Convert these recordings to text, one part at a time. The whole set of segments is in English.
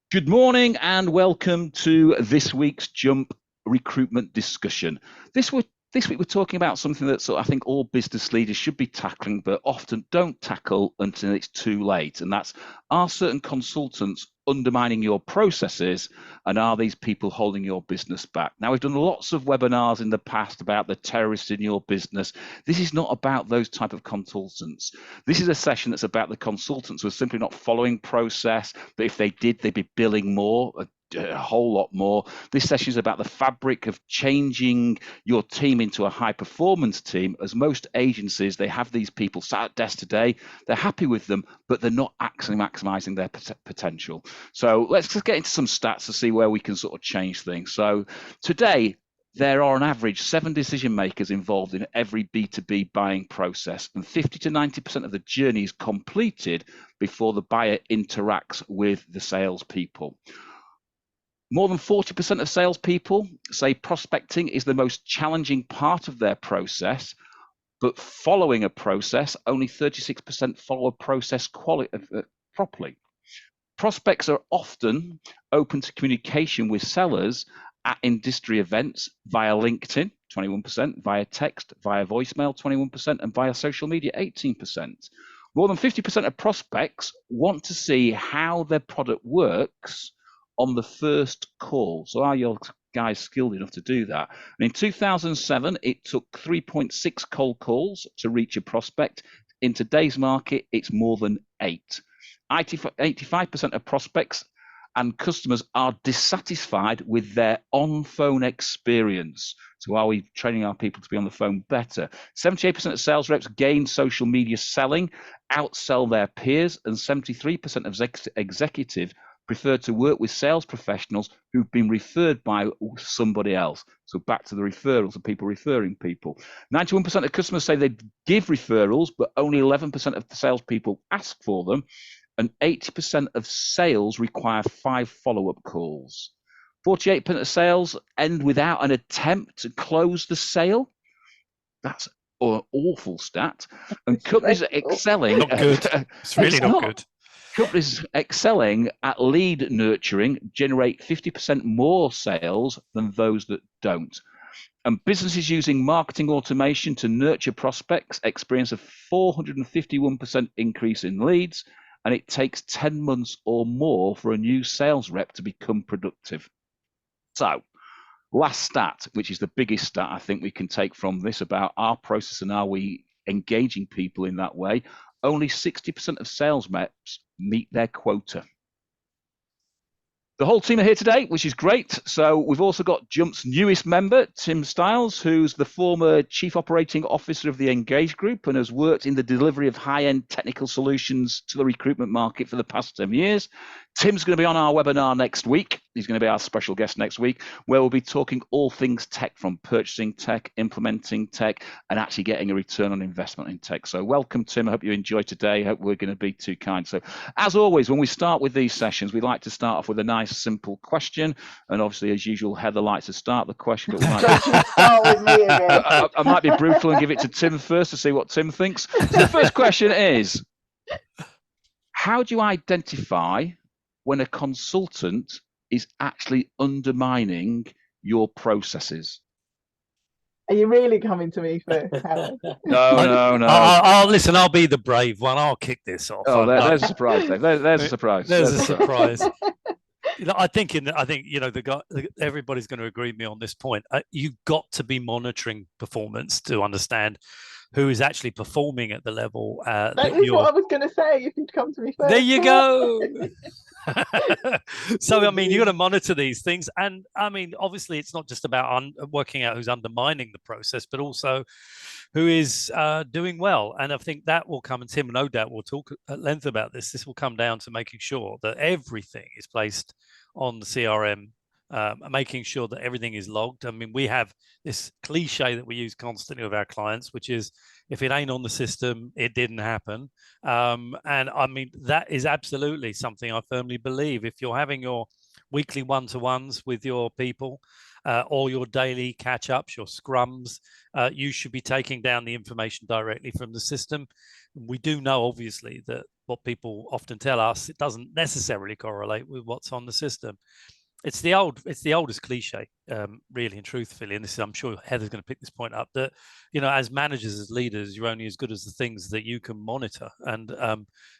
Good morning and welcome to this week's Jump recruitment discussion. This week we're talking about something that I think all business leaders should be tackling, but often don't tackle until it's too late. And that's, are certain consultants undermining your processes, and are these people holding your business back? Now, we've done lots of webinars in the past about the terrorists in your business. This is not about those type of consultants. This is a session that's about the consultants who are simply not following process, but if they did, they'd be billing more, a whole lot more. This session is about the fabric of changing your team into a high performance team. As most agencies, they have these people sat at desk today, they're happy with them, but they're not actually maximizing their potential. So let's just get into some stats to see where we can sort of change things. So today, there are on average 7 decision makers involved in every B2B buying process, and 50 to 90% of the journey is completed before the buyer interacts with the salespeople. More than 40% of salespeople say prospecting is the most challenging part of their process, but following a process, only 36% follow a process properly. Prospects are often open to communication with sellers at industry events via LinkedIn, 21%, via text, via voicemail, 21%, and via social media, 18%. More than 50% of prospects want to see how their product works on the first call. So are your guys skilled enough to do that? And in 2007, it took 3.6 cold calls to reach a prospect. In today's market, it's more than 8. 85% of prospects and customers are dissatisfied with their on-phone experience. So are we training our people to be on the phone better? 78% of sales reps gain social media selling, outsell their peers, and 73% of executives prefer to work with sales professionals who've been referred by somebody else. So back to the referrals of people referring people. 91% of customers say they give referrals, but only 11% of the salespeople ask for them. And 80% of sales require 5 follow-up calls. 48% of sales end without an attempt to close the sale. That's an awful stat. And companies excelling... Not good. It's really not good. Companies excelling at lead nurturing generate 50% more sales than those that don't. And businesses using marketing automation to nurture prospects experience a 451% increase in leads, and it takes 10 months or more for a new sales rep to become productive. So, last stat, which is the biggest stat I think we can take from this about our process and are we engaging people in that way, only 60% of sales reps meet their quota. The whole team are here today, which is great. So we've also got Jump's newest member, Tim Stiles, who's the former Chief Operating Officer of the Engage Group and has worked in the delivery of high-end technical solutions to the recruitment market for the past 7 years. Tim's going to be on our webinar next week. He's going to be our special guest next week, where we'll be talking all things tech, from purchasing tech, implementing tech, and actually getting a return on investment in tech. So welcome, Tim. I hope you enjoy today. I hope we're going to be too kind. So as always, when we start with these sessions, we like to start off with a nice, simple question. And obviously, as usual, Heather likes to start the question. But we might start with me again. I might be brutal and give it to Tim first to see what Tim thinks. So the first question is, how do you identify when a consultant is actually undermining your processes? Are you really coming to me first, Howard? No. I'll listen. I'll be the brave one. I'll kick this off. Oh, there's a surprise, Dave. There's a surprise. There's a surprise. I think the guy. Everybody's going to agree with me on this point. You've got to be monitoring performance to understand who is actually performing at the level. That is what I was going to say. If you'd come to me first. There you go. So I mean, you got to monitor these things, and I mean, obviously, it's not just about working out who's undermining the process, but also who is doing well. And I think that will come, and Tim, no doubt, will talk at length about this. This will come down to making sure that everything is placed on the CRM, making sure that everything is logged. I mean, we have this cliche that we use constantly with our clients, which is, if it ain't on the system, it didn't happen. And I mean, that is absolutely something I firmly believe. If you're having your weekly one-to-ones with your people, or your daily catch-ups, your scrums, you should be taking down the information directly from the system. We do know, obviously, that what people often tell us, it doesn't necessarily correlate with what's on the system. It's the oldest cliche, really and truthfully, and this is, I'm sure Heather's going to pick this point up, that, you know, as managers, as leaders, you're only as good as the things that you can monitor. And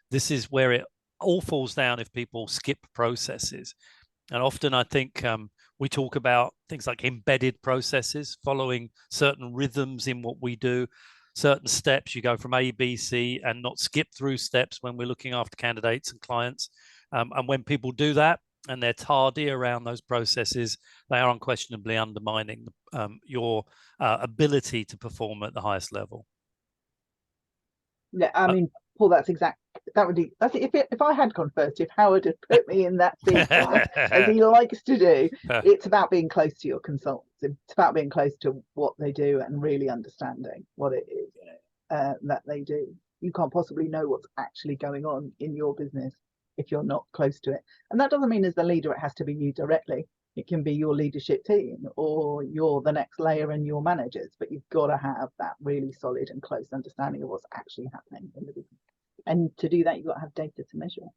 this is where it all falls down if people skip processes. And often I think we talk about things like embedded processes, following certain rhythms in what we do, certain steps. You go from A, B, C, and not skip through steps when we're looking after candidates and clients. And when people do that, and they're tardy around those processes, they are unquestionably undermining your ability to perform at the highest level. Yeah, I mean, Paul, that's it. If I had gone first, if Howard had put me in that seat, as he likes to do, it's about being close to your consultants. It's about being close to what they do and really understanding what it is that they do. You can't possibly know what's actually going on in your business if you're not close to it. And that doesn't mean as the leader it has to be you directly. It can be your leadership team, or you're the next layer and your managers, but you've got to have that really solid and close understanding of what's actually happening in the business. And to do that, you've got to have data to measure it.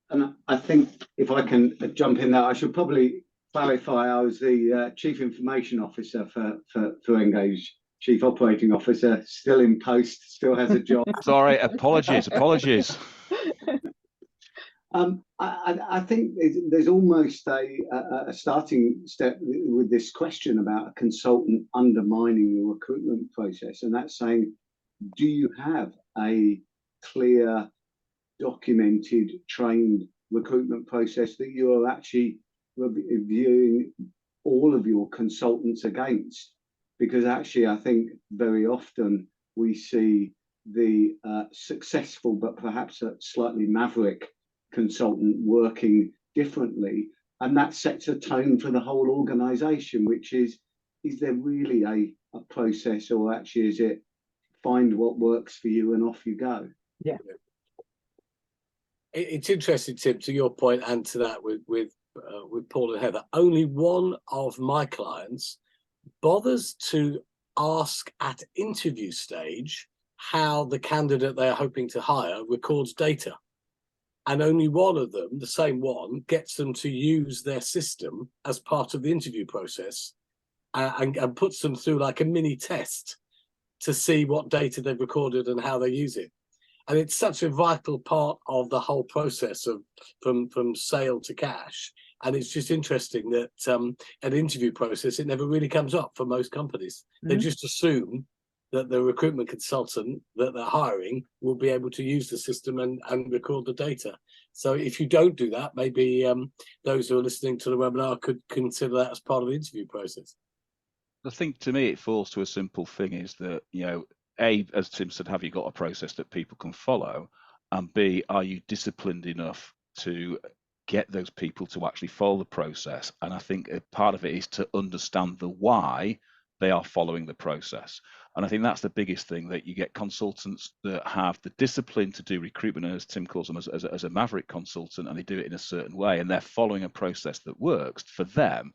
And I think if I can jump in there, I should probably clarify I was the Chief Information Officer for Engage, Chief Operating Officer, still in post, still has a job. Sorry, apologies. I think there's almost a starting step with this question about a consultant undermining the recruitment process, and that's saying, do you have a clear, documented, trained recruitment process that you are actually reviewing all of your consultants against? Because actually, I think very often we see the successful but perhaps a slightly maverick consultant working differently, and that sets a tone for the whole organization, which is there really a process, or actually is it find what works for you and off you go? Yeah. It's interesting, Tim, to your point, and to that with Paul and Heather, only one of my clients bothers to ask at interview stage how the candidate they're hoping to hire records data. And only one of them, the same one, gets them to use their system as part of the interview process and puts them through like a mini test to see what data they've recorded and how they use it. And it's such a vital part of the whole process of from sale to cash. And it's just interesting that an interview process, it never really comes up for most companies. Mm-hmm. They just assume that the recruitment consultant that they're hiring will be able to use the system and record the data. So if you don't do that, maybe those who are listening to the webinar could consider that as part of the interview process. I think to me it falls to a simple thing, is that, you know, A, as Tim said, have you got a process that people can follow? And B, are you disciplined enough to get those people to actually follow the process? And I think a part of it is to understand the why they are following the process. And I think that's the biggest thing, that you get consultants that have the discipline to do recruitment, and as Tim calls them, as a maverick consultant, and they do it in a certain way, and they're following a process that works for them.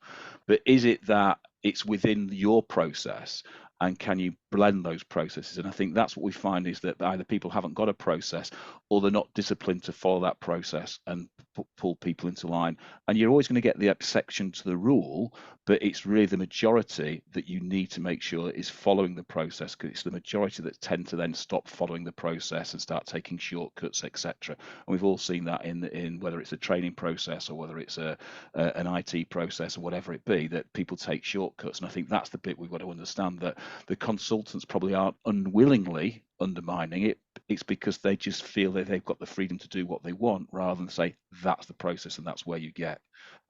But is it that it's within your process, and can you blend those processes? And I think that's what we find, is that either people haven't got a process, or they're not disciplined to follow that process and pull people into line. And you're always going to get the exception to the rule, but it's really the majority that you need to make sure is following the process, because it's the majority that tend to then stop following the process and start taking shortcuts, etc. And we've all seen that in whether it's a training process, or whether it's an IT process, or whatever it be, that people take shortcuts. And I think that's the bit we've got to understand, that the consultants probably aren't unwillingly undermining it. It's because they just feel that they've got the freedom to do what they want, rather than say that's the process and that's where you get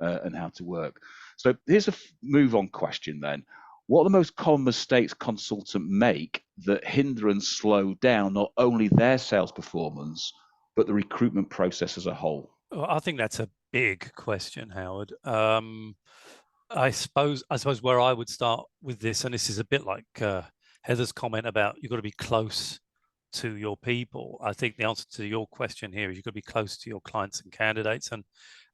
and how to work. So here's a move on question then. What are the most common mistakes consultants make that hinder and slow down not only their sales performance, but the recruitment process as a whole? Well, I think that's a big question, Howard. I suppose where I would start with this, and this is a bit like Heather's comment about you've got to be close to your people. I think the answer to your question here is you've got to be close to your clients and candidates.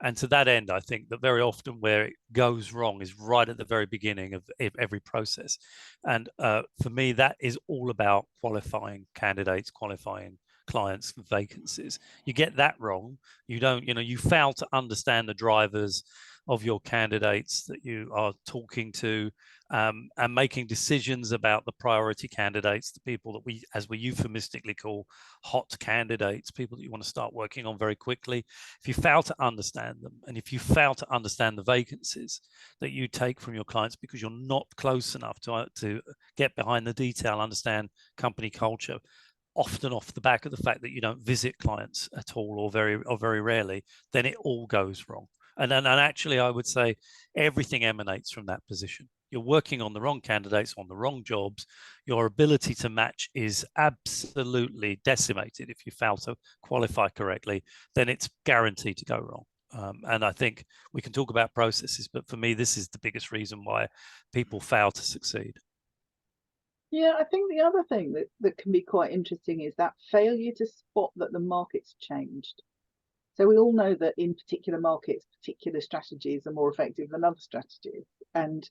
And to that end, I think that very often where it goes wrong is right at the very beginning of every process. And for me, that is all about qualifying candidates, qualifying clients for vacancies. You get that wrong. You don't, you fail to understand the drivers of your candidates that you are talking to, and making decisions about the priority candidates, the people that we, as we euphemistically call hot candidates, people that you want to start working on very quickly. If you fail to understand them, and if you fail to understand the vacancies that you take from your clients because you're not close enough to get behind the detail, understand company culture, often off the back of the fact that you don't visit clients at all, or very rarely, then it all goes wrong. And actually, I would say everything emanates from that position. You're working on the wrong candidates, on the wrong jobs. Your ability to match is absolutely decimated. If you fail to qualify correctly, then it's guaranteed to go wrong. And I think we can talk about processes, but for me, this is the biggest reason why people fail to succeed. Yeah, I think the other thing that can be quite interesting is that failure to spot that the market's changed. So we all know that in particular markets, particular strategies are more effective than other strategies. And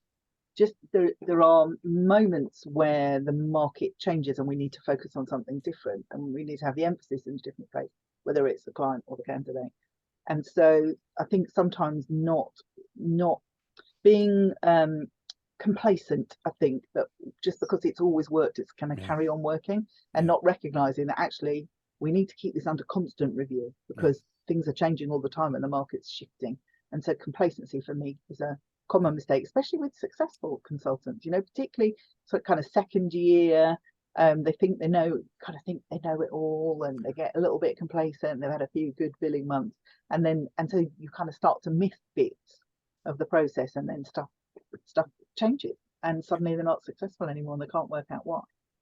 just there are moments where the market changes and we need to focus on something different, and we need to have the emphasis in a different place, whether it's the client or the candidate. And so I think sometimes not being complacent, I think that just because it's always worked, it's going to carry on working, and not recognizing that actually we need to keep this under constant review because things are changing all the time and the market's shifting. And so complacency for me is a common mistake, especially with successful consultants, particularly sort of kind of second year. They think they know it all, and they get a little bit complacent. They've had a few good billing months, and so you kind of start to miss bits of the process, and then stuff changes, and suddenly they're not successful anymore, and they can't work out why.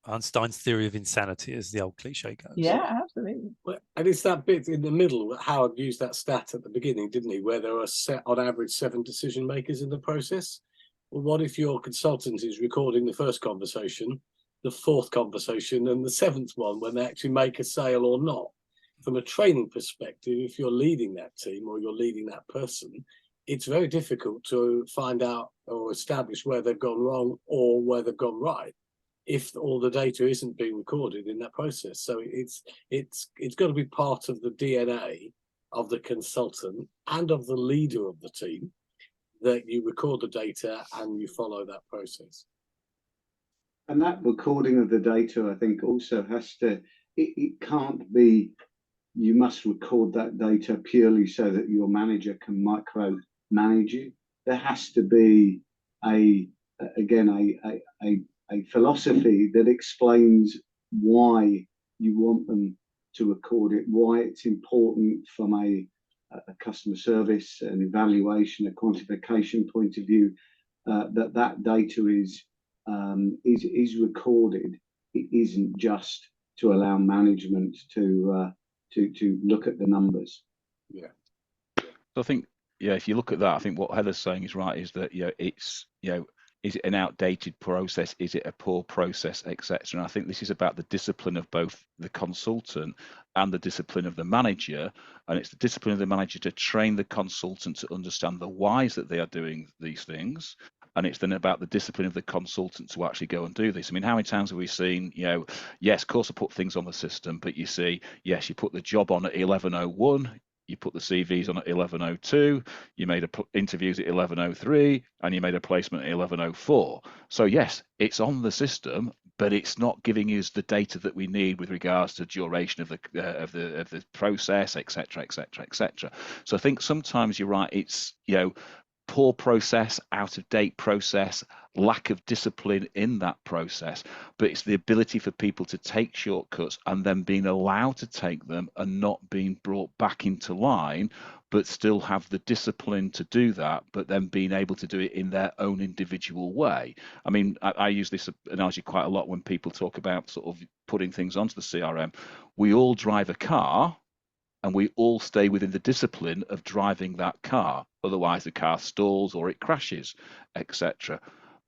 Einstein's theory of insanity, as the old cliche goes. Yeah, absolutely. Well, and it's that bit in the middle. Howard used that stat at the beginning, didn't he? Where there are on average 7 decision makers in the process. Well, what if your consultant is recording the first conversation, the 4th conversation, and the 7th one when they actually make a sale or not? From a training perspective, if you're leading that team or you're leading that person, it's very difficult to find out or establish where they've gone wrong or where they've gone right if all the data isn't being recorded in that process. So it's got to be part of the DNA of the consultant and of the leader of the team that you record the data and you follow that process. And that recording of the data, I think, also has to, it can't be, you must record that data purely so that your manager can micro manage you. There has to be a philosophy that explains why you want them to record it, why it's important from a customer service, an evaluation, a quantification point of view, that data is recorded. It isn't just to allow management to look at the numbers. Yeah. So I think, if you look at that, I think what Heather's saying is right, is that, it's, is it an outdated process? Is it a poor process, etc.? And I think this is about the discipline of both the consultant and the discipline of the manager. And it's the discipline of the manager to train the consultant to understand the whys that they are doing these things. And it's then about the discipline of the consultant to actually go and do this. I mean, how many times have we seen, yes, of course I put things on the system, but you see, yes, you put the job on at 11:01, you put the CVs on at 11:02, you made interviews at 11:03, and you made a placement at 11:04. So yes, it's on the system, but it's not giving us the data that we need with regards to duration of the process, etc., etc., etc. So I think sometimes you're right. It's poor process, out of date process, lack of discipline in that process, but it's the ability for people to take shortcuts and then being allowed to take them and not being brought back into line, but still have the discipline to do that, but then being able to do it in their own individual way. I mean, I use this analogy quite a lot when people talk about sort of putting things onto the CRM. We all drive a car, and we all stay within the discipline of driving that car. Otherwise, the car stalls or it crashes, etc.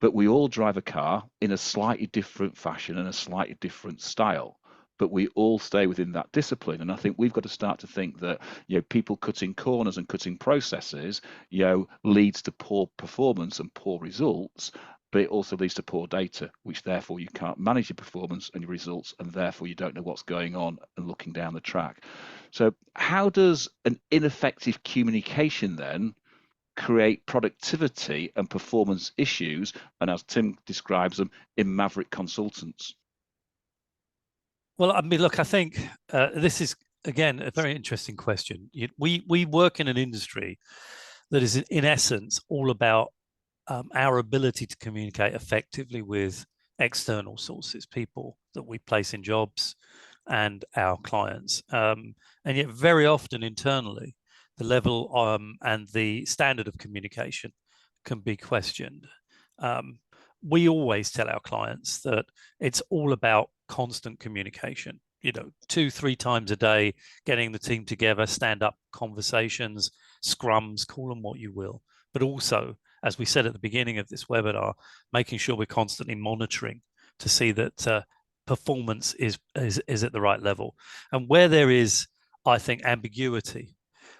But we all drive a car in a slightly different fashion and a slightly different style. But we all stay within that discipline. And I think we've got to start to think that people cutting corners and cutting processes leads to poor performance and poor results. but it also leads to poor data, which therefore you can't manage your performance and your results, and therefore you don't know what's going on and looking down the track. So how does an ineffective communication then create productivity and performance issues, and as Tim describes them, in maverick consultants? Well, I mean, look, I think this is, again, a very interesting question. We work in an industry that is, in essence, all about our ability to communicate effectively with external sources, people that we place in jobs and our clients. And yet very often internally, the level and the standard of communication can be questioned. We always tell our clients that it's all about constant communication, 2-3 times a day, getting the team together, stand up conversations, scrums, call them what you will, but also, as we said at the beginning of this webinar, making sure we're constantly monitoring to see that performance is at the right level. And where there is, I think, ambiguity,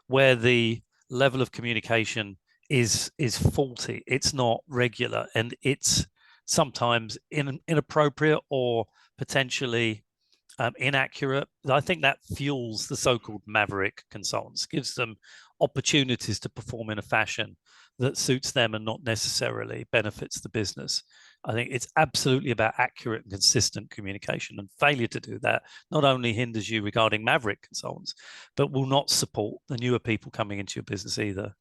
where the level of communication is faulty, it's not regular, and it's sometimes inappropriate or potentially inaccurate, I think that fuels the so-called maverick consultants, gives them opportunities to perform in a fashion that suits them and not necessarily benefits the business. I think it's absolutely about accurate and consistent communication, and failure to do that not only hinders you regarding maverick consultants, but will not support the newer people coming into your business either.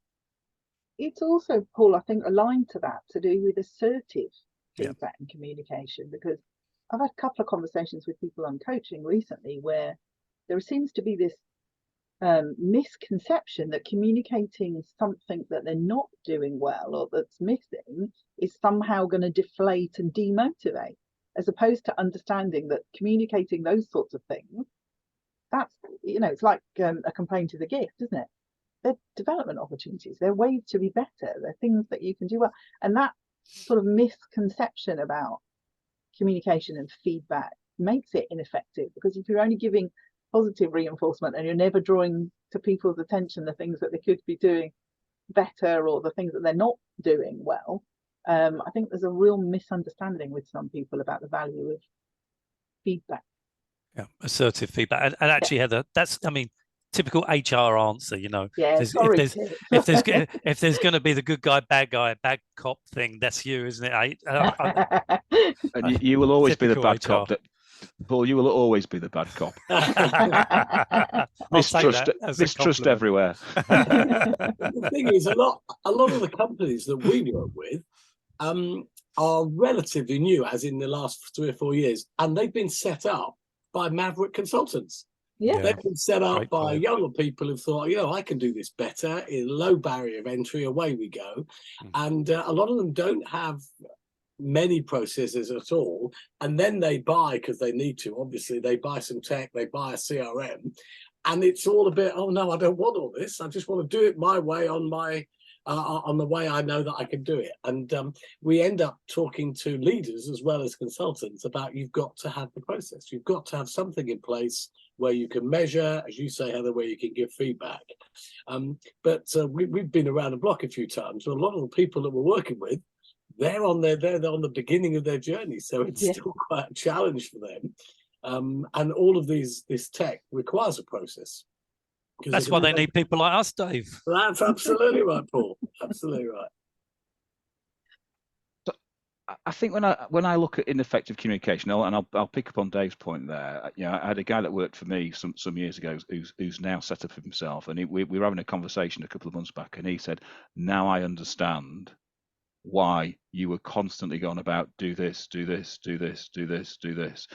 It's also, Paul, I think, aligned to that, to do with assertive feedback and communication, because I've had a couple of conversations with people on coaching recently where there seems to be this misconception that communicating something that they're not doing well or that's missing is somehow going to deflate and demotivate, as opposed to understanding that communicating those sorts of things, that's, it's like a complaint is a gift, isn't it? They're development opportunities, they're ways to be better, they're things that you can do well. And that sort of misconception about communication and feedback makes it ineffective, because if you're only giving positive reinforcement and you're never drawing to people's attention the things that they could be doing better or the things that they're not doing well, I think there's a real misunderstanding with some people about the value of feedback. Yeah, assertive feedback. And actually, Heather, that's, typical HR answer, Yeah, if there's going to be the good guy, bad cop thing, that's you, isn't it? And you will always be the bad cop. Paul, you will always be the bad cop. Mistrust everywhere. The thing is, a lot of the companies that we work with are relatively new, as in the last 3 or 4 years, and they've been set up by maverick consultants. Yeah. They've been set up by younger people who thought, I can do this better, in low barrier of entry, away we go. And a lot of them don't have many processes at all, and then they buy, because they need to, obviously, they buy some tech, they buy a CRM, and it's all a bit, oh no, I don't want all this, I just want to do it my way, on the way I know that I can do it. And we end up talking to leaders as well as consultants about, you've got to have the process, you've got to have something in place where you can measure, as you say, Heather, where you can give feedback. But we've been around the block a few times, and a lot of the people that we're working with, they're on the beginning of their journey, so it's still quite a challenge for them. And all of this tech requires a process. That's why they need people like us, Dave. That's absolutely right, Paul. Absolutely right. So I think when I look at ineffective communication, and I'll pick up on Dave's point there. I had a guy that worked for me some years ago who's now set up for himself, and we were having a conversation a couple of months back, and he said, "Now I understand why you were constantly going about do this, do this, do this, do this, do this,"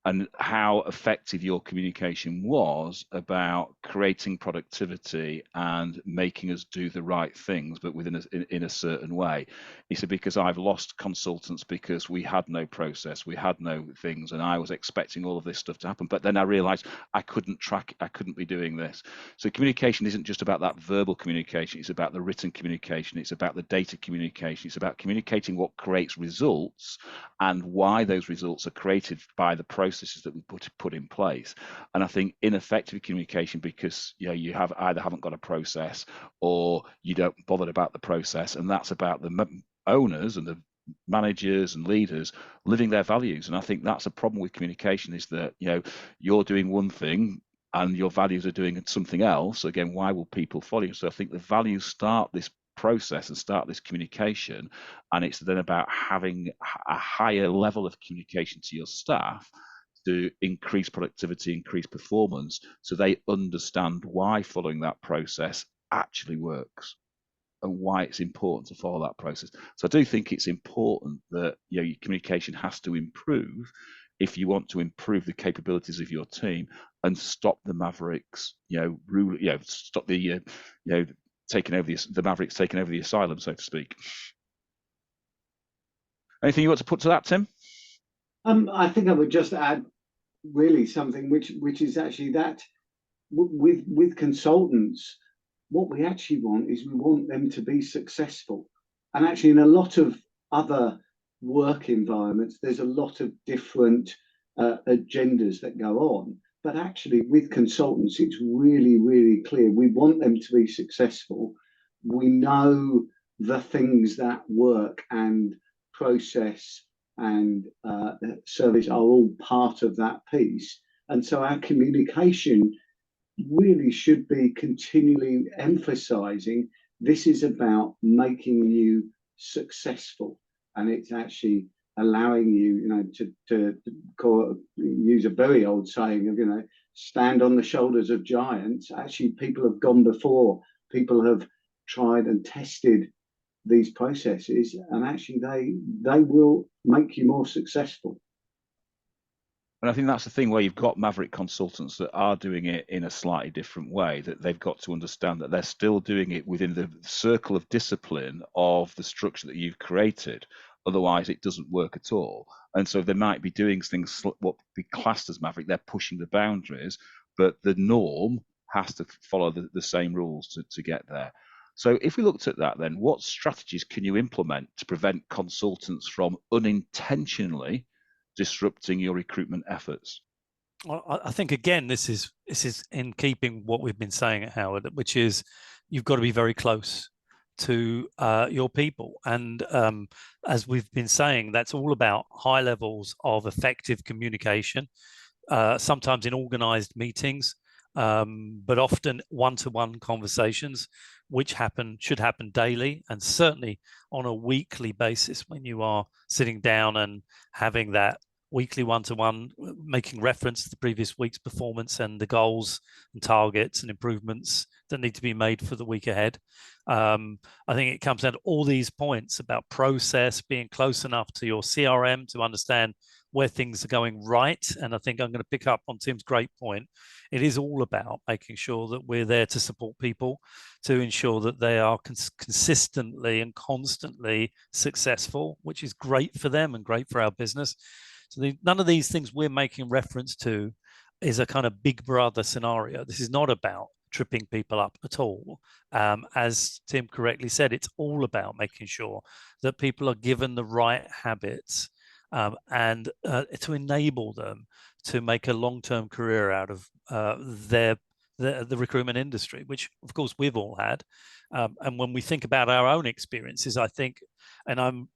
and how effective your communication was about creating productivity and making us do the right things, but in a certain way. He said, because I've lost consultants because we had no process, we had no things, and I was expecting all of this stuff to happen, but then I realized I couldn't track, I couldn't be doing this. So communication isn't just about that verbal communication, it's about the written communication, it's about the data communication, it's about communicating what creates results and why those results are created by the processes that we put in place. And I think ineffective communication, because you haven't got a process, or you don't bother about the process, and that's about the owners and the managers and leaders living their values. And I think that's a problem with communication, is that, you know, you're doing one thing and your values are doing something else. Again, why will people follow you? So I think the values start this process and start this communication, and it's then about having a higher level of communication to your staff to increase productivity, increase performance, so they understand why following that process actually works and why it's important to follow that process. So I do think it's important that, you know, your communication has to improve if you want to improve the capabilities of your team and stop the mavericks, stop the taking over the mavericks taking over the asylum, so to speak. Anything you want to put to that, Tim? I think I would just add really something which is actually that with consultants, what we actually want is we want them to be successful. And actually in a lot of other work environments, there's a lot of different agendas that go on. But actually with consultants, it's really, really clear. We want them to be successful. We know the things that work and process and service are all part of that piece. And so our communication really should be continually emphasizing this is about making you successful, and it's actually allowing you, to use a very old saying of, stand on the shoulders of giants. Actually, people have gone before, people have tried and tested these processes, and actually they will make you more successful. And I think that's the thing where you've got maverick consultants that are doing it in a slightly different way, that they've got to understand that they're still doing it within the circle of discipline of the structure that you've created. Otherwise, it doesn't work at all. And so they might be doing things what be classed as maverick. They're pushing the boundaries, but the norm has to follow the same rules to get there. So if we looked at that, then what strategies can you implement to prevent consultants from unintentionally disrupting your recruitment efforts? Well, I think again, this is in keeping what we've been saying at Howard, which is you've got to be very close to your people, and as we've been saying, that's all about high levels of effective communication, sometimes in organized meetings, but often one-to-one conversations, which should happen daily, and certainly on a weekly basis when you are sitting down and having that weekly one-to-one, making reference to the previous week's performance and the goals and targets and improvements that need to be made for the week ahead. I think it comes down to all these points about process, being close enough to your CRM to understand where things are going right. And I think I'm going to pick up on Tim's great point. It is all about making sure that we're there to support people, to ensure that they are consistently and constantly successful, which is great for them and great for our business. So none of these things we're making reference to is a kind of big brother scenario. This is not about tripping people up at all. As Tim correctly said, it's all about making sure that people are given the right habits and to enable them to make a long-term career out of the recruitment industry, which of course we've all had. And when we think about our own experiences, I think, and I'm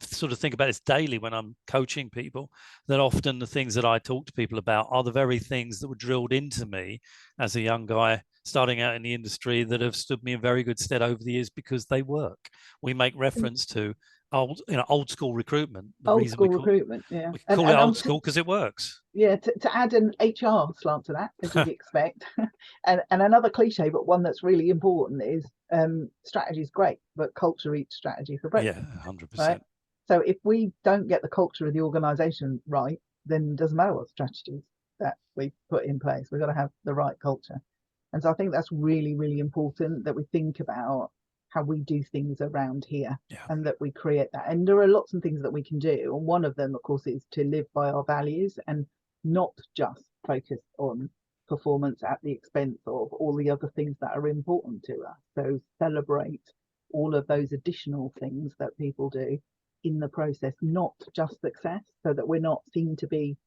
sort of think about this daily when I'm coaching people, that often the things that I talk to people about are the very things that were drilled into me as a young guy starting out in the industry that have stood me in very good stead over the years because they work. We make reference to old school recruitment. Old school recruitment, yeah. We call it old school because it works. Yeah, to add an HR slant to that, as you'd expect, and another cliche, but one that's really important is strategy is great, but culture eats strategy for breakfast. Yeah, 100%. Right? So if we don't get the culture of the organisation right, then it doesn't matter what strategies that we put in place. We've got to have the right culture. And so I think that's really, really important that we think about how we do things around here, and that we create that. And there are lots of things that we can do. And one of them, of course, is to live by our values and not just focus on performance at the expense of all the other things that are important to us. So celebrate all of those additional things that people do in the process, not just success, so that we're not seen to be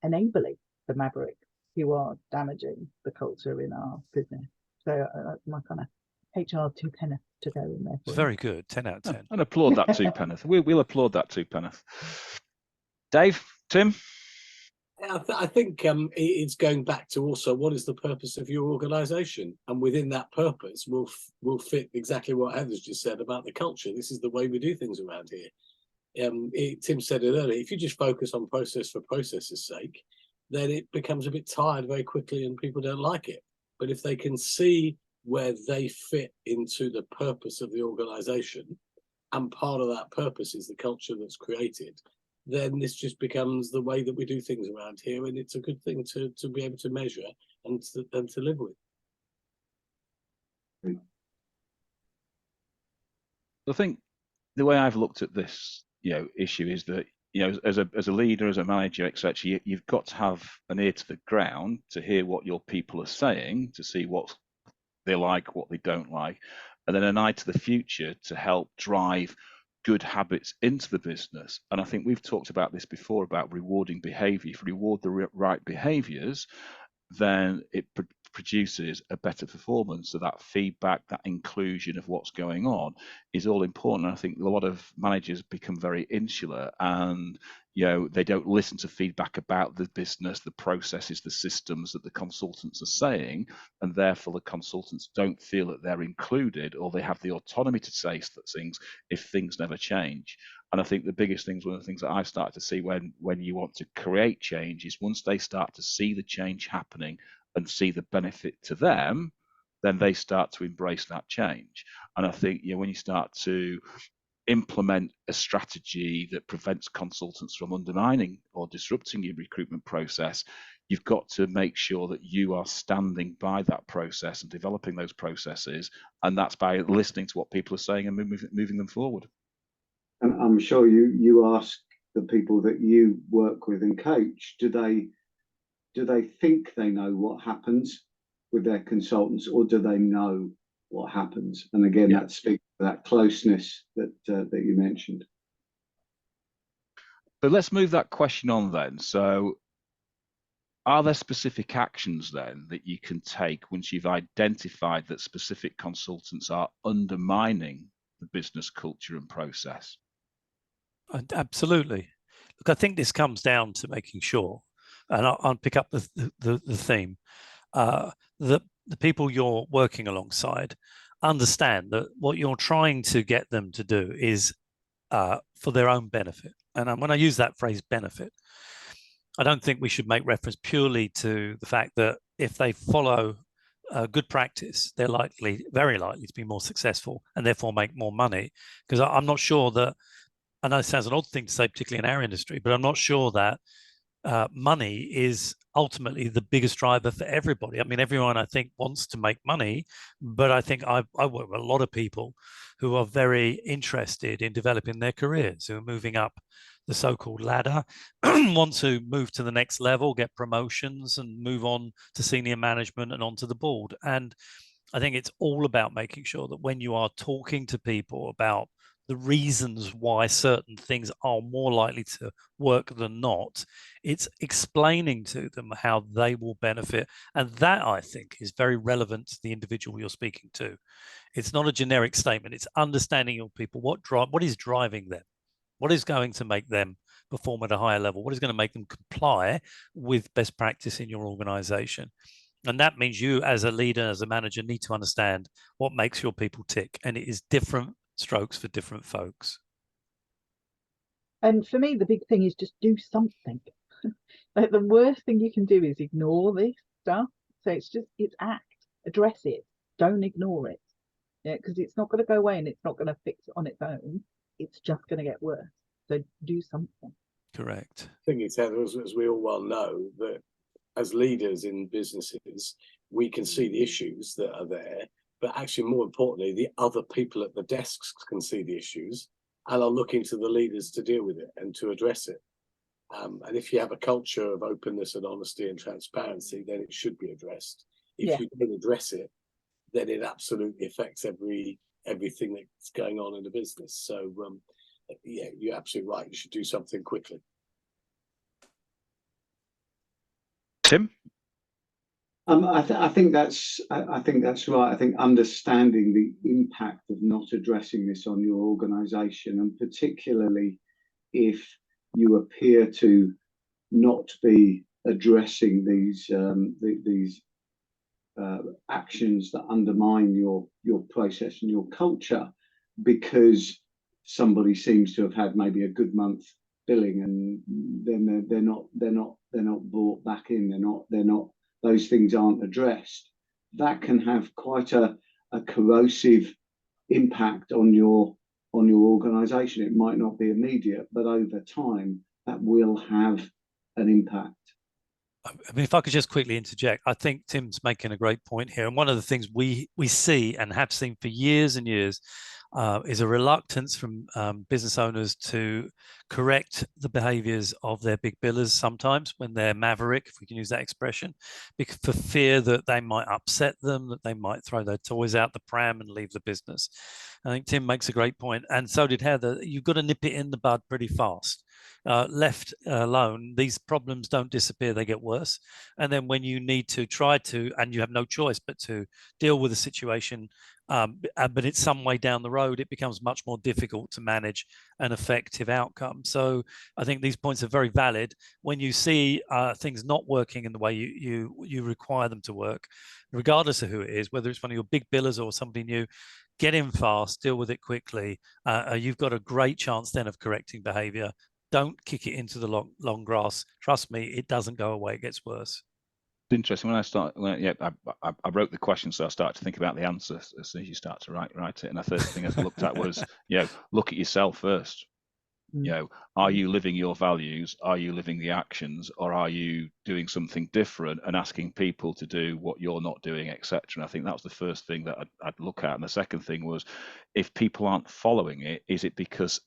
enabling the mavericks who are damaging the culture in our business. So that's my kind of HR 2 Penneth to go in there. It's very good. 10 out of 10. And applaud that too, Penneth. We'll applaud that too, Penneth. Dave, Tim? I think it's going back to also what is the purpose of your organisation, and within that purpose will fit exactly what Heather's just said about the culture. This is the way we do things around here. Tim said it earlier. If you just focus on process for process's sake, then it becomes a bit tired very quickly, and people don't like it. But if they can see where they fit into the purpose of the organisation, and part of that purpose is the culture that's created, then this just becomes the way that we do things around here, and it's a good thing to be able to measure and to live with. I think the way I've looked at this, issue is that, as a leader, as a manager, etc., you've got to have an ear to the ground to hear what your people are saying, to see what they like, what they don't like, and then an eye to the future to help drive good habits into the business. And I think we've talked about this before about rewarding behavior. If you reward the right behaviors, then it produces a better performance. So that feedback, that inclusion of what's going on is all important. And I think a lot of managers become very insular, and they don't listen to feedback about the business, the processes, the systems that the consultants are saying, and therefore the consultants don't feel that they're included, or they have the autonomy to say things if things never change. And I think the biggest things, one of the things that I've started to see when you want to create change, is once they start to see the change happening and see the benefit to them, then they start to embrace that change. And I think when you start to implement a strategy that prevents consultants from undermining or disrupting your recruitment process, you've got to make sure that you are standing by that process and developing those processes, and that's by listening to what people are saying and moving them forward. And I'm sure you ask the people that you work with and coach, do they think they know what happens with their consultants, or do they know what happens? And again, that speaks to that closeness that you mentioned. But let's move that question on then. So are there specific actions then that you can take once you've identified that specific consultants are undermining the business culture and process? Absolutely. Look, I think this comes down to making sure, and I'll pick up the theme, that the people you're working alongside understand that what you're trying to get them to do is for their own benefit. And when I use that phrase benefit, I don't think we should make reference purely to the fact that if they follow good practice, they're very likely to be more successful and therefore make more money. Because I'm not sure that, I know it sounds an odd thing to say, particularly in our industry, but I'm not sure that money is ultimately the biggest driver for everybody. I mean, everyone, I think, wants to make money, but I think I work with a lot of people who are very interested in developing their careers, who are moving up the so-called ladder, want to move to the next level, get promotions and move on to senior management and onto the board. And I think it's all about making sure that when you are talking to people about the reasons why certain things are more likely to work than not, it's explaining to them how they will benefit. And that, I think, is very relevant to the individual you're speaking to. It's not a generic statement. It's understanding your people, what is driving them, what is going to make them perform at a higher level, what is going to make them comply with best practice in your organization. And that means you, as a leader, as a manager, need to understand what makes your people tick. And it is different strokes for different folks. And for me, the big thing is just do something. Like, the worst thing you can do is ignore this stuff. So it's act, address it, don't ignore it. Yeah, because it's not going to go away and it's not going to fix it on its own. It's just going to get worse. So do something. Correct. I think it's, as we all well know, that as leaders in businesses, we can see the issues that are there, but actually, more importantly, the other people at the desks can see the issues and are looking to the leaders to deal with it and to address it. And if you have a culture of openness and honesty and transparency, then it should be addressed. If you don't address it, then it absolutely affects everything that's going on in the business. So, you're absolutely right. You should do something quickly. Tim? I think that's right. I think understanding the impact of not addressing this on your organisation, and particularly if you appear to not be addressing these actions that undermine your process and your culture, because somebody seems to have had maybe a good month billing, and then they're not brought back in. They're not those things aren't addressed. That can have quite a corrosive impact on your organization. It might not be immediate, but over time that will have an impact. I mean, if I could just quickly interject, I think Tim's making a great point here. And one of the things we see and have seen for years and years is a reluctance from business owners to correct the behaviors of their big billers sometimes when they're maverick, if we can use that expression, because for fear that they might upset them, that they might throw their toys out the pram and leave the business. I think Tim makes a great point, and so did Heather. You've got to nip it in the bud pretty fast. Left alone, these problems don't disappear, they get worse. And then when you need to try to, and you have no choice but to deal with a situation, but it's some way down the road, it becomes much more difficult to manage an effective outcome. So I think these points are very valid. When you see things not working in the way you require them to work, regardless of who it is, whether it's one of your big billers or somebody new, get in fast, deal with it quickly. You've got a great chance then of correcting behavior. Don't kick it into the long grass. Trust me, it doesn't go away, it gets worse. It's interesting. I wrote the question, so I started to think about the answer as soon as you start to write it. And the first thing I looked at was, look at yourself first. Are you living your values? Are you living the actions? Or are you doing something different and asking people to do what you're not doing, etc.? And I think that was the first thing that I'd look at. And the second thing was, if people aren't following it, is it because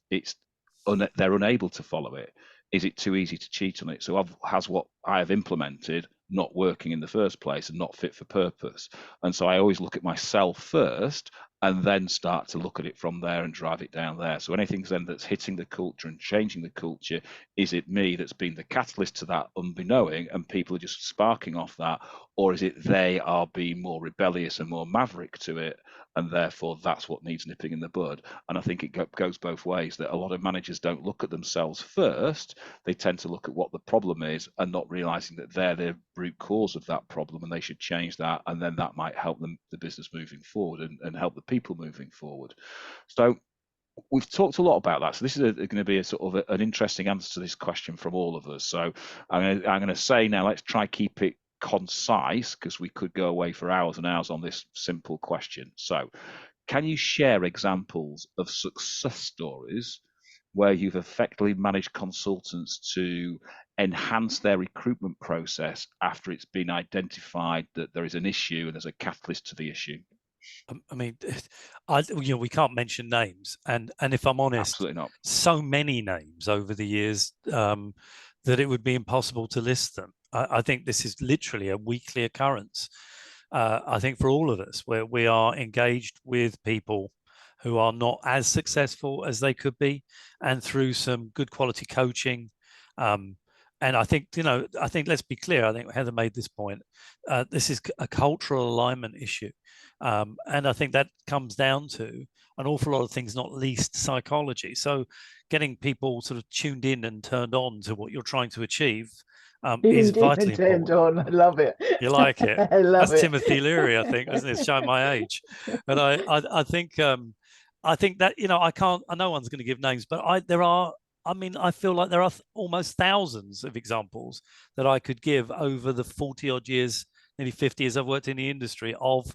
they're unable to follow it? Is it too easy to cheat on it? So has what I have implemented not working in the first place and not fit for purpose? And so I always look at myself first and then start to look at it from there and drive it down there. So anything then that's hitting the culture and changing the culture, is it me that's been the catalyst to that unbeknowing and people are just sparking off that? Or is it they are being more rebellious and more maverick to it, and therefore that's what needs nipping in the bud? And I think it goes both ways, that a lot of managers don't look at themselves first. They tend to look at what the problem is and not realizing that they're the root cause of that problem and they should change that, and then that might help the business moving forward and help the people moving forward. So we've talked a lot about that. So this is going to be a sort of an interesting answer to this question from all of us. So I'm going to say now, let's try keep it concise, because we could go away for hours and hours on this simple question. So can you share examples of success stories where you've effectively managed consultants to enhance their recruitment process after it's been identified that there is an issue and there's a catalyst to the issue? I mean, we can't mention names, and if I'm honest, absolutely not. So many names over the years that it would be impossible to list them. I think this is literally a weekly occurrence. I think for all of us, where we are engaged with people who are not as successful as they could be, and through some good quality coaching. And I think, let's be clear, I think Heather made this point. This is a cultural alignment issue. And I think that comes down to an awful lot of things, not least psychology. So getting people sort of tuned in and turned on to what you're trying to achieve is vitally important. On. I love it. You like it? I love That's it. Timothy Leary, I think, isn't it? Showing my age. But I think that, no one's going to give names, but I feel like there are almost thousands of examples that I could give over the 40 odd years, nearly 50 years I've worked in the industry of,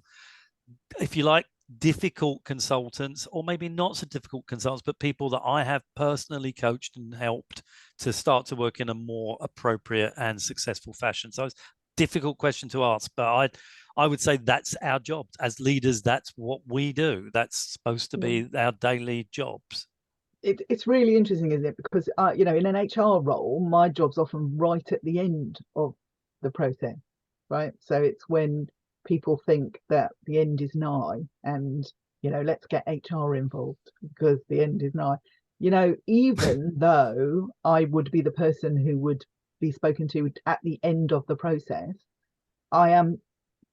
if you like, difficult consultants, or maybe not so difficult consultants, but people that I have personally coached and helped to start to work in a more appropriate and successful fashion. So it's a difficult question to ask, but I would say that's our job as leaders. That's what we do. That's supposed to be our daily jobs. It's really interesting, isn't it? Because in an HR role, my job's often right at the end of the process, right? So it's when people think that the end is nigh, and let's get HR involved because the end is nigh. Even though I would be the person who would be spoken to at the end of the process, I am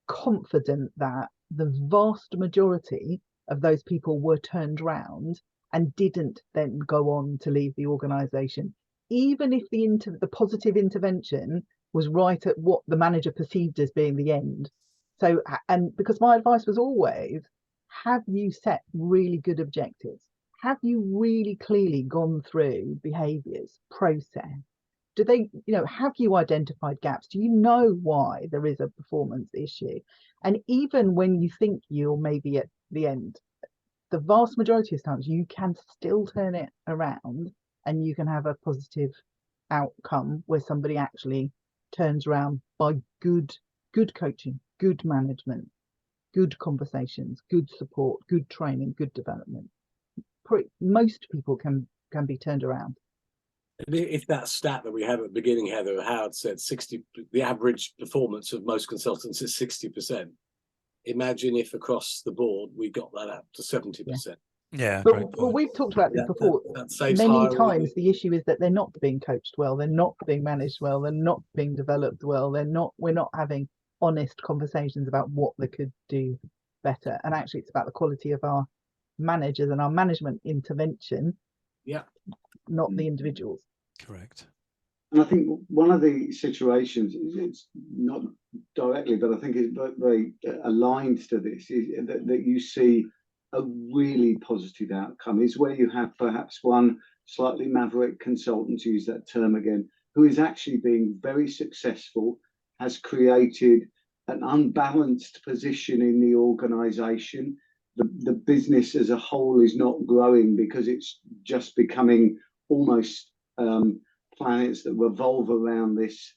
confident that the vast majority of those people were turned round and didn't then go on to leave the organisation, even if the positive intervention was right at what the manager perceived as being the end. So, and because my advice was always, have you set really good objectives? Have you really clearly gone through behaviours, process? Do they, have you identified gaps? Do you know why there is a performance issue? And even when you think you're maybe at the end, the vast majority of times you can still turn it around and you can have a positive outcome where somebody actually turns around by good coaching, good management, good conversations, good support, good training, good development. Most people can be turned around. If that stat that we had at the beginning, Heather, Howard said the average performance of most consultants is 60%. Imagine if across the board we got that up to 70%. Yeah, but we've talked about this before. That saves many times the issue is that they're not being coached well, they're not being managed well, they're not being developed well, we're not having honest conversations about what they could do better. And actually it's about the quality of our managers and our management intervention, not the individuals. Correct. And I think one of the situations, it's not directly, but I think it's very aligned to this, is that you see a really positive outcome is where you have perhaps one slightly maverick consultant, to use that term again, who is actually being very successful, has created an unbalanced position in the organization. The business as a whole is not growing because it's just becoming almost planets that revolve around this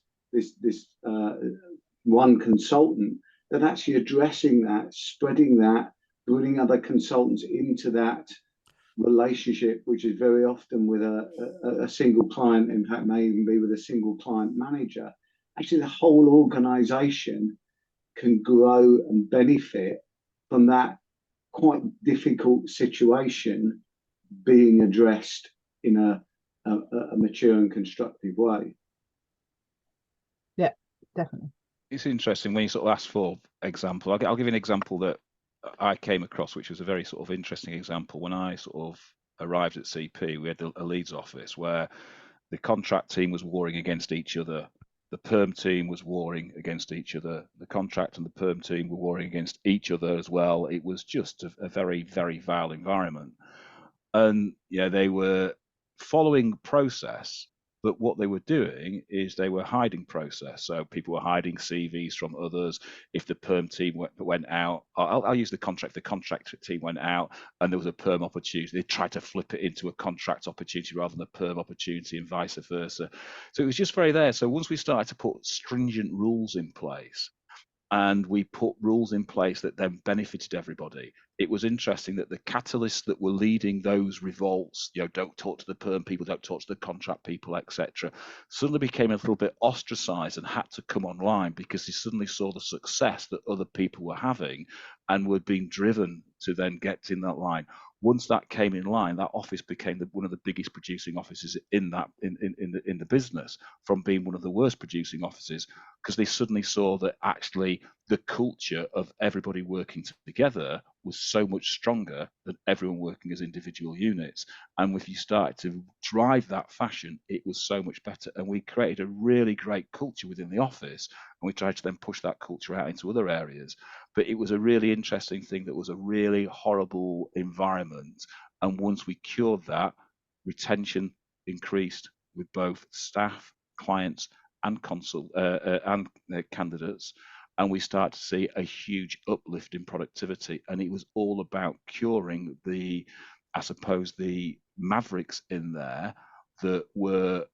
one consultant, that actually addressing that, spreading that, bringing other consultants into that relationship, which is very often with a single client, in fact may even be with a single client manager. Actually the whole organization can grow and benefit from that quite difficult situation being addressed in a mature and constructive way. Yeah, definitely. It's interesting when you sort of ask for example. I'll give you an example that I came across, which was a very sort of interesting example. When I sort of arrived at CP, we had a Leeds office where the contract team was warring against each other. The perm team was warring against each other. The contract and the perm team were warring against each other as well. It was just a very, very vile environment. And they were following process, but what they were doing is they were hiding process. So people were hiding CVs from others. If the perm team went out, I'll use the contract. The contract team went out and there was a perm opportunity, they tried to flip it into a contract opportunity rather than a perm opportunity, and vice versa. So it was just very there. So once we started to put stringent rules in place, and we put rules in place that then benefited everybody, it was interesting that the catalysts that were leading those revolts, don't talk to the perm people, don't talk to the contract people, etc., suddenly became a little bit ostracized and had to come online because they suddenly saw the success that other people were having and were being driven to then get in that line. Once that came in line, that office became one of the biggest producing offices in the business, from being one of the worst producing offices, because they suddenly saw that actually the culture of everybody working together was so much stronger than everyone working as individual units. And if you started to drive that fashion, it was so much better. And we created a really great culture within the office, and we tried to then push that culture out into other areas. But it was a really interesting thing that was a really horrible environment. And once we cured that, retention increased with both staff, clients, and candidates. And we start to see a huge uplift in productivity. And it was all about curing the mavericks in there that were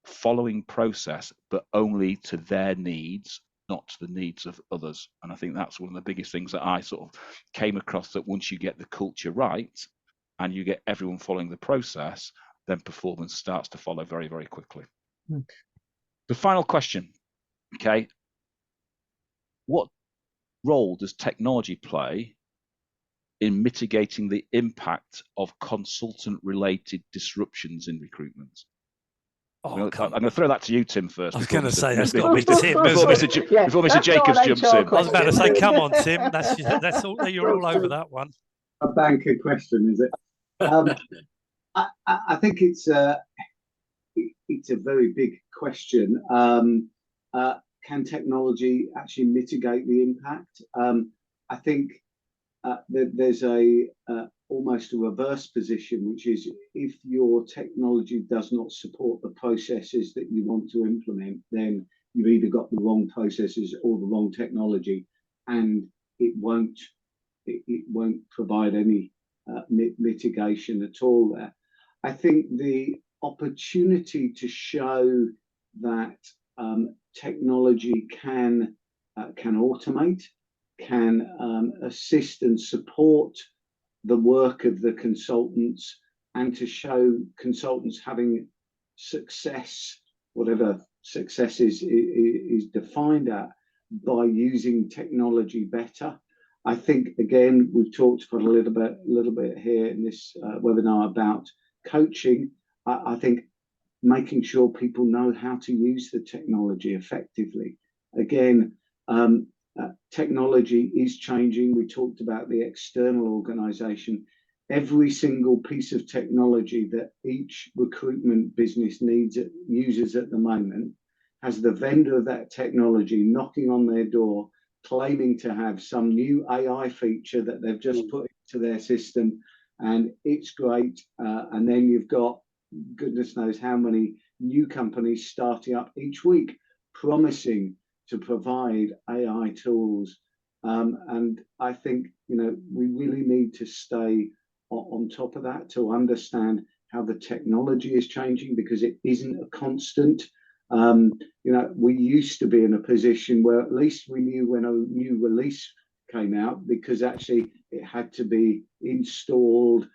following process, but only to their needs, not to the needs of others. And I think that's one of the biggest things that I sort of came across, that once you get the culture right and you get everyone following the process, then performance starts to follow very, very quickly. The final question, okay. What role does technology play in mitigating the impact of consultant-related disruptions in recruitment? I'm going to throw that to you, Tim, first. I was going to say that's before got to be Tim, before isn't it? before Mr. Jacobs jumps in. HR I was about to say, question. come on, Tim. That's all. You're all over that one. A banker question, is it? I think it's a very big question. Can technology actually mitigate the impact? I think there's almost a reverse position, which is if your technology does not support the processes that you want to implement, then you've either got the wrong processes or the wrong technology, and it won't provide any mitigation at all there. I think the opportunity to show that technology can automate, can assist and support the work of the consultants, and to show consultants having success, whatever success is defined at, by using technology better. I think, again, we've talked for a little bit here in this webinar about coaching. I think making sure people know how to use the technology effectively. Again, technology is changing. We talked about the external organization. Every single piece of technology that each recruitment business uses at the moment has the vendor of that technology knocking on their door, claiming to have some new AI feature that they've just put into their system, and it's great. And then you've got goodness knows how many new companies starting up each week, promising to provide AI tools. And I think, we really need to stay on top of that, to understand how the technology is changing, because it isn't a constant. We used to be in a position where at least we knew when a new release came out, because actually it had to be installed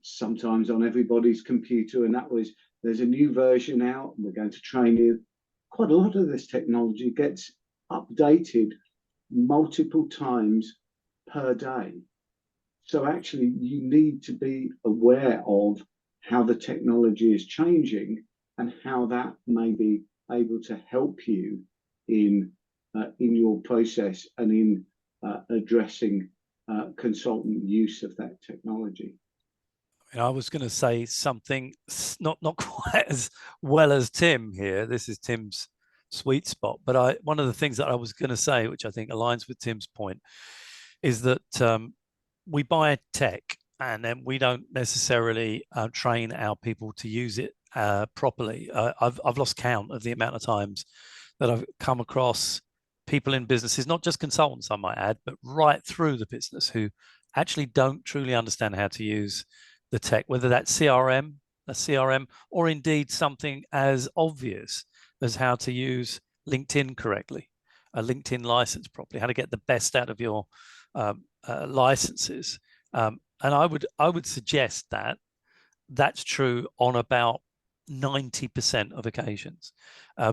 sometimes on everybody's computer, and that was, there's a new version out and we're going to train you. Quite a lot of this technology gets updated multiple times per day. So actually you need to be aware of how the technology is changing and how that may be able to help you in your process and in addressing consultant use of that technology. I was going to say something not quite as well as Tim here. This is Tim's sweet spot. But one of the things that I was going to say, which I think aligns with Tim's point, is that we buy tech and then we don't necessarily train our people to use it properly. I've lost count of the amount of times that I've come across people in businesses, not just consultants, I might add, but right through the business, who actually don't truly understand how to use the tech, whether that's a CRM, or indeed something as obvious as how to use LinkedIn correctly, a LinkedIn license properly, how to get the best out of your licenses. And I would suggest that that's true on about 90% of occasions.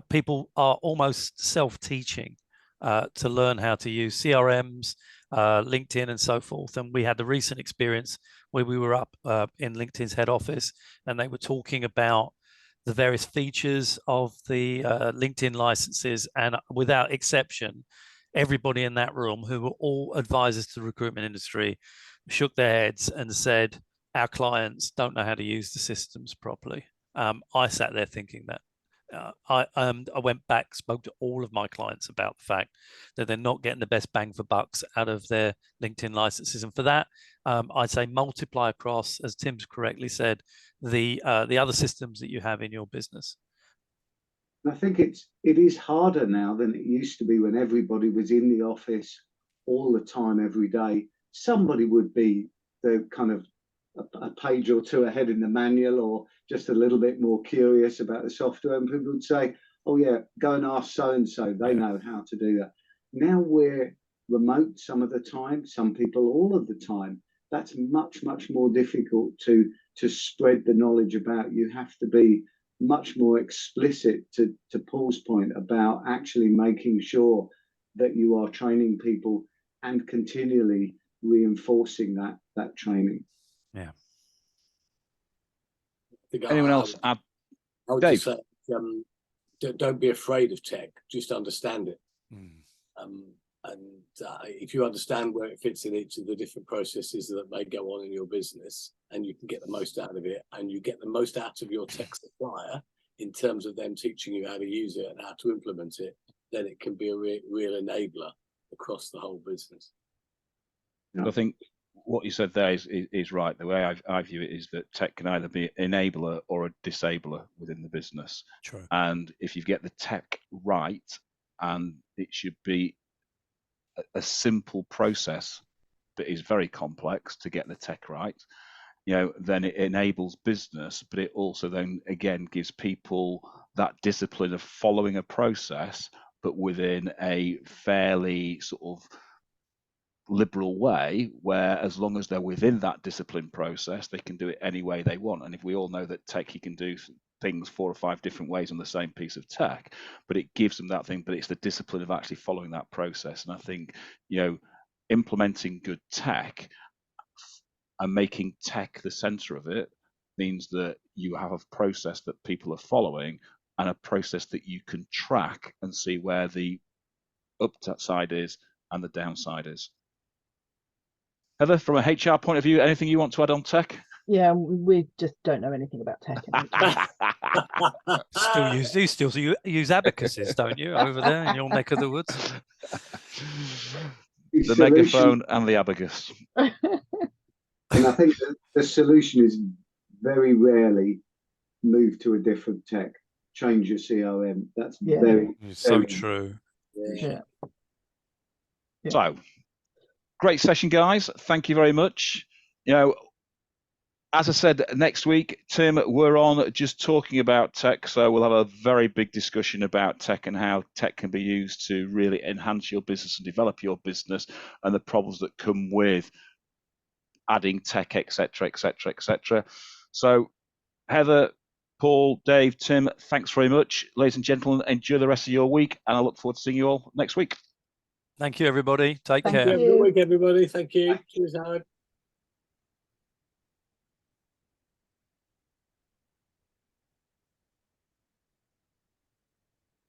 People are almost self-teaching to learn how to use CRMs, LinkedIn, and so forth. And we had the recent experience where we were up in LinkedIn's head office, and they were talking about the various features of the LinkedIn licenses, and without exception, everybody in that room, who were all advisors to the recruitment industry, shook their heads and said, our clients don't know how to use the systems properly. I sat there thinking that. I went back, spoke to all of my clients about the fact that they're not getting the best bang for bucks out of their LinkedIn licenses. And for that, I'd say multiply across, as Tim's correctly said, the other systems that you have in your business. I think it is harder now than it used to be, when everybody was in the office all the time, every day. Somebody would be the kind of a page or two ahead in the manual, or just a little bit more curious about the software, and people would say, oh yeah, go and ask so and so, they know how to do that. Now we're remote some of the time, some people all of the time. That's much more difficult to spread the knowledge about. You have to be much more explicit, to Paul's point, about actually making sure that you are training people and continually reinforcing that training. Yeah. Anyone else? I would Dave. just say, don't be afraid of tech, just understand it. If you understand where it fits in each of the different processes that may go on in your business, and you can get the most out of it, and you get the most out of your tech supplier in terms of them teaching you how to use it and how to implement it, then it can be a real enabler across the whole business. I think what you said there is right. The way I view it is that tech can either be an enabler or a disabler within the business. True. And if you get the tech right, and it should be a simple process that is very complex to get the tech right, then it enables business, but it also then again gives people that discipline of following a process, but within a fairly sort of liberal way, where as long as they're within that discipline process, they can do it any way they want. And if we all know that tech, you can do things 4 or 5 different ways on the same piece of tech, but it gives them that thing, but it's the discipline of actually following that process. And I think, implementing good tech and making tech the center of it means that you have a process that people are following, and a process that you can track and see where the upside is and the downside is. Heather, from a HR point of view, anything you want to add on tech? Yeah, we just don't know anything about tech. You still use abacuses, don't you, over there in your neck of the woods? The megaphone and the abacus. And I think the solution is very rarely move to a different tech, change your CRM. That's very True. Yeah. So, great session, guys. Thank you very much. As I said, next week, Tim, we're on just talking about tech. So we'll have a very big discussion about tech and how tech can be used to really enhance your business and develop your business, and the problems that come with adding tech, etc., etc., etc. So, Heather, Paul, Dave, Tim, thanks very much. Ladies and gentlemen, enjoy the rest of your week, and I look forward to seeing you all next week. Thank you, everybody. Take care. Have a good week, everybody. Thank you. Cheers, Howard.